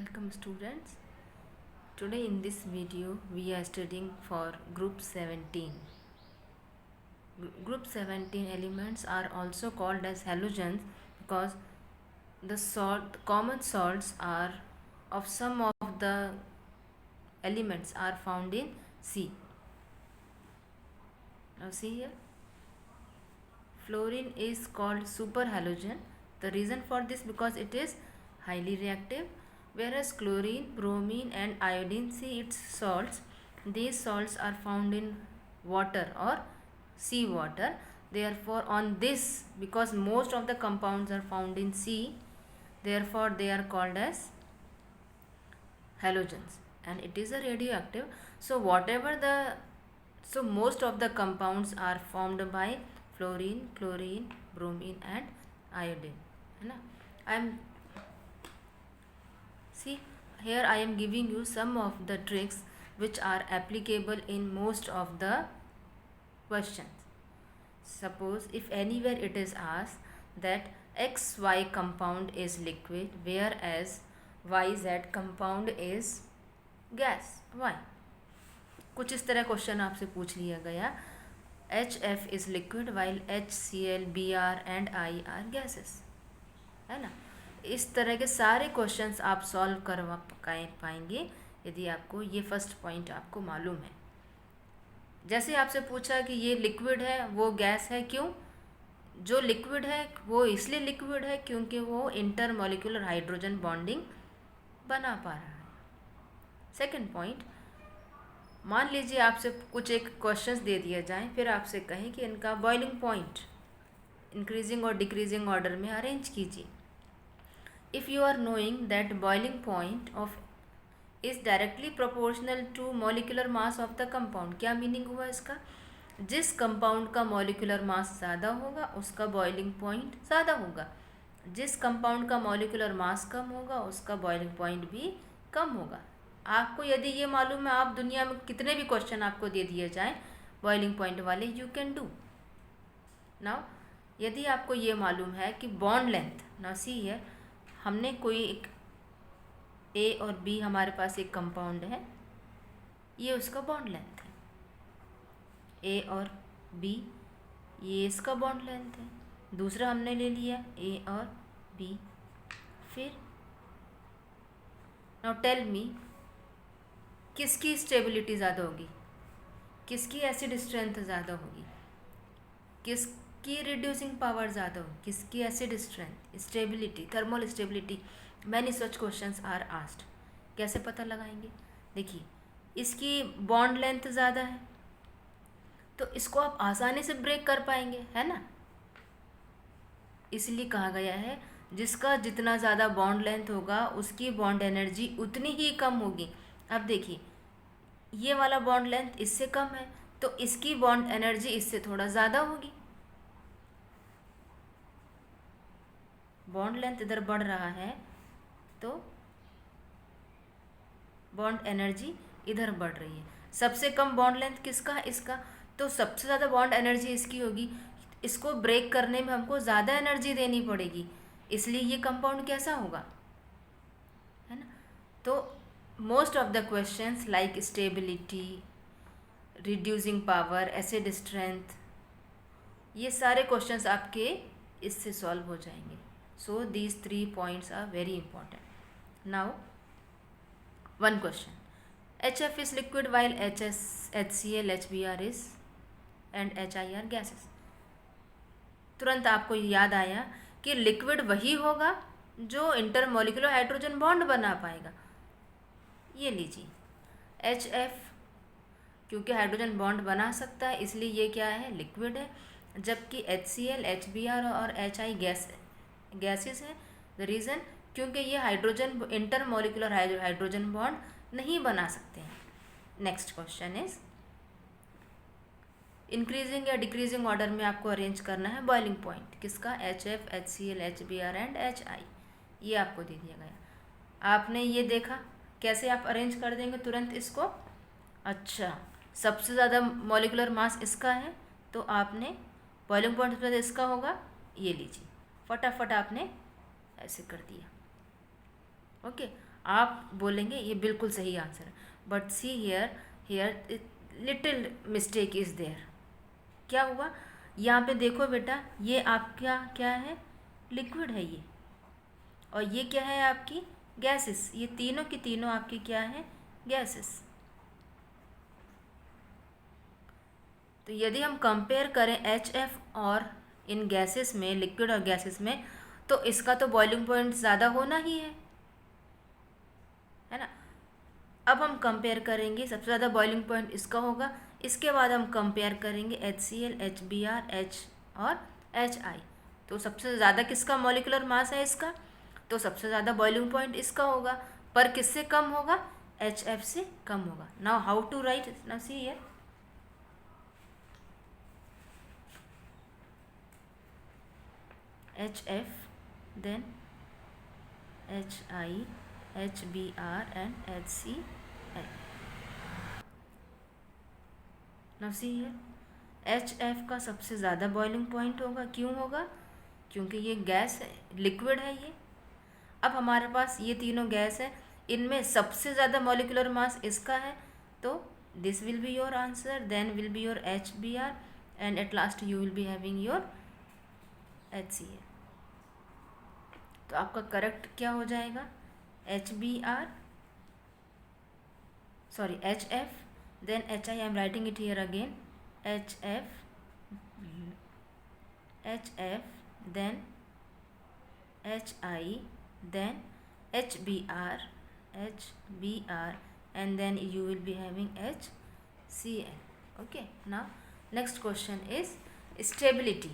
Welcome students. Today in this video we are studying for group 17. Group 17 elements are also called as halogens because the common salts are of some of the elements are found in C. Now see here, fluorine is called superhalogen. The reason for this because it is highly reactive, whereas chlorine, bromine and iodine, see its salts, these salts are found in water or sea water. Therefore on this, because most of the compounds are found in sea, therefore they are called as halogens, and it is a radioactive. So most of the compounds are formed by fluorine, chlorine, bromine and iodine, है ना. See here I am giving you some of the tricks which are applicable in most of the questions. Suppose if anywhere it is asked that XY compound is liquid whereas YZ compound is gas, why? कुछ इस तरह question आपसे पूछ लिया गया. HF is liquid while HCl, Br and I are gases, है ना. इस तरह के सारे क्वेश्चंस आप सॉल्व करवा पाएंगे यदि आपको ये फर्स्ट पॉइंट आपको मालूम है. जैसे आपसे पूछा कि ये लिक्विड है वो गैस है, क्यों? जो लिक्विड है वो इसलिए लिक्विड है क्योंकि वो इंटरमॉलिक्यूलर हाइड्रोजन बॉन्डिंग बना पा रहा है. सेकंड पॉइंट, मान लीजिए आपसे कुछ एक क्वेश्चंस दे दिया जाए, फिर आपसे कहें कि इनका बॉइलिंग पॉइंट इंक्रीजिंग और डिक्रीजिंग ऑर्डर में अरेंज कीजिए. If you are knowing that boiling point of is directly proportional to molecular mass of the compound. क्या मीनिंग हुआ इसका? जिस कंपाउंड का मॉलिक्यूलर मास ज़्यादा होगा उसका बॉइलिंग पॉइंट ज़्यादा होगा, जिस कंपाउंड का मॉलिक्यूलर मास कम होगा उसका बॉइलिंग पॉइंट भी कम होगा. आपको यदि ये मालूम है, आप दुनिया में कितने भी क्वेश्चन आपको दे दिए जाएं बॉइलिंग पॉइंट वाले, यू कैन डू. नाउ यदि आपको ये मालूम है कि bond length, now see here, हमने कोई एक ए और बी हमारे पास एक कंपाउंड है, ये उसका बॉन्ड लेंथ है. ए और बी ये इसका बॉन्ड लेंथ है. दूसरा हमने ले लिया ए और बी. फिर नाउ टेल मी, किसकी स्टेबिलिटी ज़्यादा होगी, किसकी एसिड स्ट्रेंथ ज़्यादा होगी, किसकी रिड्यूसिंग पावर ज़्यादा होगी, किसकी acid strength, stability, thermal stability. Many such questions are asked. कैसे पता लगाएंगे? देखिए, इसकी बॉन्ड लेंथ ज़्यादा है तो इसको आप आसानी से ब्रेक कर पाएंगे, है ना. इसलिए कहा गया है जिसका जितना ज़्यादा बॉन्ड लेंथ होगा उसकी बॉन्ड एनर्जी उतनी ही कम होगी. अब देखिए, ये वाला बॉन्ड लेंथ इससे कम है तो इसकी बॉन्ड एनर्जी इससे थोड़ा ज़्यादा होगी. बॉन्ड लेंथ इधर बढ़ रहा है तो बॉन्ड एनर्जी इधर बढ़ रही है. सबसे कम बॉन्ड लेंथ किसका है? इसका. तो सबसे ज़्यादा बॉन्ड एनर्जी इसकी होगी. इसको ब्रेक करने में हमको ज़्यादा एनर्जी देनी पड़ेगी, इसलिए ये कंपाउंड कैसा होगा, है ना. तो most of the questions like stability, reducing power, acid strength, ये सारे क्वेश्चंस आपके इससे सॉल्व हो जाएंगे. So these 3 points are very important. Now one question, HF is liquid while HCl, HBr is and HI are gases. तुरंत आपको याद आया कि लिक्विड वही होगा जो इंटरमॉलिक्यूलर हाइड्रोजन बॉन्ड बना पाएगा. ये लीजिए, HF क्योंकि हाइड्रोजन बॉन्ड बना सकता है इसलिए ये क्या है, लिक्विड है. जबकि HCl, HBr और HI गैसेस है. द रीज़न क्योंकि ये हाइड्रोजन इंटरमॉलिक्यूलर हाइड्रोजन बॉन्ड नहीं बना सकते हैं. नेक्स्ट क्वेश्चन इज, इंक्रीजिंग या डिक्रीजिंग ऑर्डर में आपको अरेंज करना है बॉइलिंग पॉइंट किसका, HF, HCl, HBr and HI. ये आपको दे दिया गया. आपने ये देखा कैसे आप अरेंज कर देंगे तुरंत इसको. अच्छा, सबसे ज़्यादा मॉलिक्यूलर मास इसका है तो आपने बॉइलिंग पॉइंट पर इसका होगा. ये लीजिए, फटाफट आपने ऐसे कर दिया. ओके. आप बोलेंगे ये बिल्कुल सही आंसर है, but see here little mistake is there. क्या हुआ, यहाँ पे देखो बेटा, ये आपका क्या है, लिक्विड है ये, और ये क्या है आपकी गैसेस। ये तीनों की तीनों आपकी क्या है, गैसेस। तो यदि हम कंपेयर करें HF और इन गैसेस में, लिक्विड और गैसेस में, तो इसका तो बॉइलिंग पॉइंट ज़्यादा होना ही है ना। अब हम कंपेयर करेंगे, सबसे ज़्यादा बॉइलिंग पॉइंट इसका होगा। इसके बाद हम कंपेयर करेंगे HCl, HBr, H और HI। तो सबसे ज़्यादा किसका मॉलिक्यूलर मास है इसका, तो सबसे ज़्यादा बॉइलिंग पॉइंट इसका होगा, पर किससे कम होगा, HF से कम होगा। Now how to write, now see here, HF, then HI, HBr and HCl. Now see here, HF का सबसे ज़्यादा बॉइलिंग पॉइंट होगा। क्यों होगा, क्योंकि ये गैस है, लिक्विड है ये। अब हमारे पास ये तीनों गैस है, इनमें सबसे ज़्यादा मॉलिक्यूलर मास इसका है, तो this will be your answer, then will be your HBr and at last you will be having your HCl। तो आपका करेक्ट क्या हो जाएगा, HBr, sorry HF, then HI, I am writing it here again, HF, then HI, then HBr, and then you will be having HCl. Okay, now next question is stability.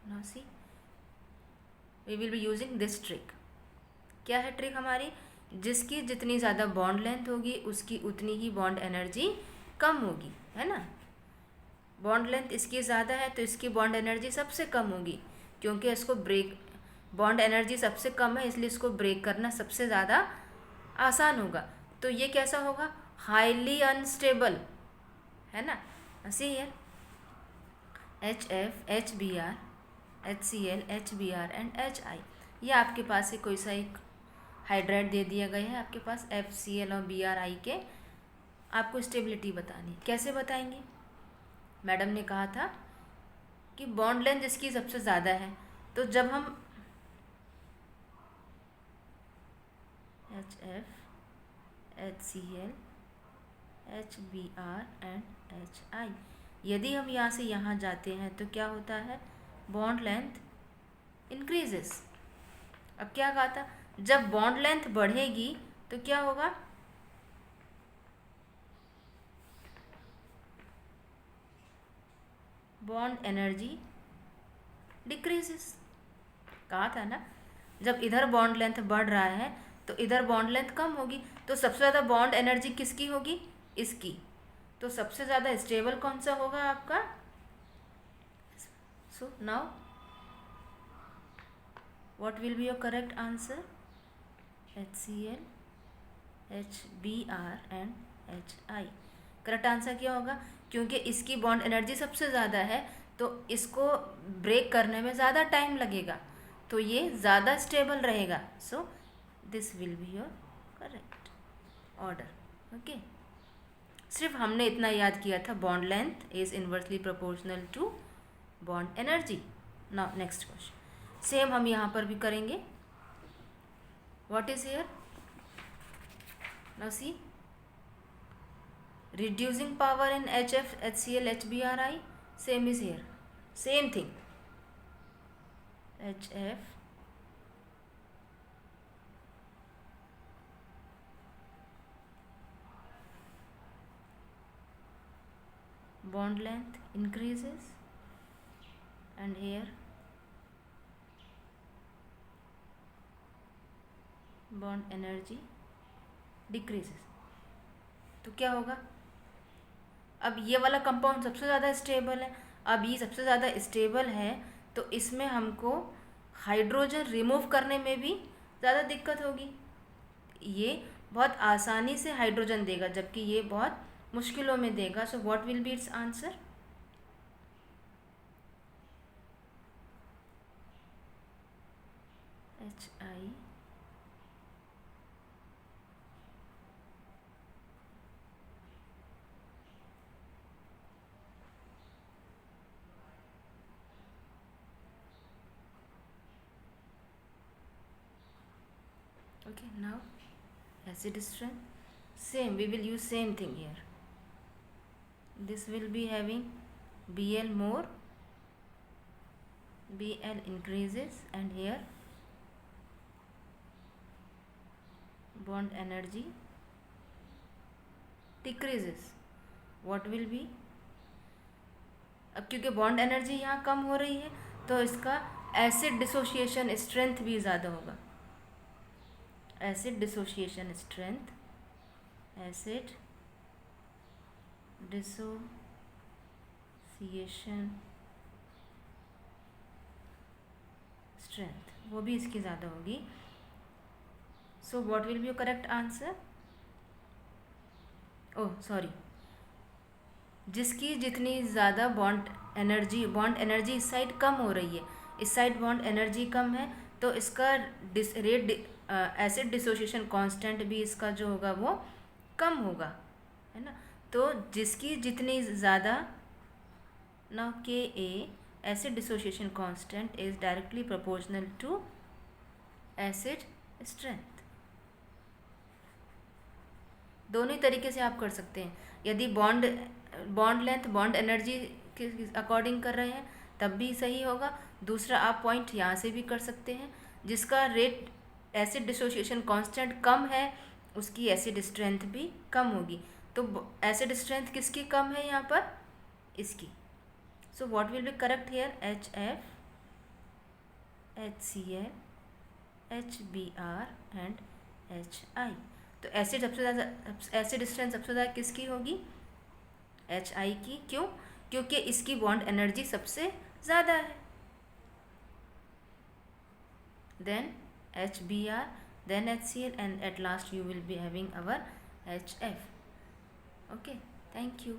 Now see, we will be using this trick. क्या है trick हमारी, जिसकी जितनी ज़्यादा bond length होगी उसकी उतनी ही bond energy कम होगी, है ना। बॉन्ड लेंथ इसकी ज़्यादा है तो इसकी बॉन्ड एनर्जी सबसे कम होगी, क्योंकि इसको ब्रेक, बॉन्ड एनर्जी सबसे कम है इसलिए इसको ब्रेक करना सबसे ज़्यादा आसान होगा। तो ये कैसा होगा, हाईली अनस्टेबल, है ना। सी here, HF, HBr, HCl, HBr and HI। ये आपके पास से कोई सा एक हाइड्राइड दे दिया गया है आपके पास, FCl और BRI के। आपको स्टेबिलिटी बतानी है, कैसे बताएंगे। मैडम ने कहा था कि बॉन्ड लेंथ जिसकी सबसे ज़्यादा है, तो जब हम HF, HCl, HBr and HI, यदि हम यहाँ से यहाँ जाते हैं तो क्या होता है, बॉन्ड लेंथ इंक्रीजेस। अब क्या कहा था, जब बॉन्ड लेंथ बढ़ेगी तो क्या होगा, बॉन्ड एनर्जी डिक्रीजेस। कहा था ना, जब इधर बॉन्ड लेंथ बढ़ रहा है तो इधर बॉन्ड लेंथ कम होगी, तो सबसे ज़्यादा बॉन्ड एनर्जी किसकी होगी, इसकी। तो सबसे ज़्यादा स्टेबल कौन सा होगा आपका। So now what will be your correct answer, HCl, HBr and HI। Correct answer क्या होगा, क्योंकि इसकी बॉन्ड एनर्जी सबसे ज़्यादा है तो इसको ब्रेक करने में ज़्यादा टाइम लगेगा, तो ये ज़्यादा स्टेबल रहेगा। So this will be your correct order. Okay, सिर्फ हमने इतना याद किया था, bond length is inversely proportional to bond energy. Now next question, same हम यहाँ पर भी करेंगे। What is here, now see, reducing power in HF, HCl, HBRI, same is here, same thing, HF, bond length increases and here bond energy decreases। तो क्या होगा, अब ये वाला कंपाउंड सबसे ज़्यादा स्टेबल है, अब ये सबसे ज़्यादा स्टेबल है तो इसमें हमको हाइड्रोजन रिमूव करने में भी ज़्यादा दिक्कत होगी। ये बहुत आसानी से हाइड्रोजन देगा जबकि ये बहुत मुश्किलों में देगा। So what will be it's answer, HI, Okay, now acid strength, same, we will use same thing here. This will be having Bl more, Bl increases, and here bond energy decreases. What will be, अब क्योंकि bond energy यहाँ कम हो रही है तो इसका acid dissociation strength भी ज़्यादा होगा. Acid dissociation strength, acid dissociation strength वो भी इसकी ज़्यादा होगी. So what will be your correct answer? Oh sorry, जिसकी जितनी ज़्यादा बॉन्ड एनर्जी इस साइड कम हो रही है, इस साइड बॉन्ड एनर्जी कम है, तो इसका एसिड डिसोसिएशन कांस्टेंट भी इसका जो होगा वो कम होगा, है ना. तो जिसकी जितनी ज़्यादा, now K a acid dissociation constant is directly proportional to acid strength. दोनों ही तरीके से आप कर सकते हैं. यदि बॉन्ड लेंथ बॉन्ड एनर्जी के अकॉर्डिंग कर रहे हैं तब भी सही होगा. दूसरा आप पॉइंट यहाँ से भी कर सकते हैं, जिसका रेट एसिड डिसोसिएशन कांस्टेंट कम है उसकी एसिड स्ट्रेंथ भी कम होगी. तो एसिड स्ट्रेंथ किसकी कम है यहाँ पर? इसकी. So what will be correct here? HF, HCl, HBr and HI. तो एसिड सबसे ज़्यादा, एसिड स्ट्रेंथ सबसे ज़्यादा किसकी होगी? HI की. क्यों? क्योंकि इसकी बॉन्ड एनर्जी सबसे ज़्यादा है. Then HBr, then HCl, and at last you will be having our HF. Okay, thank you.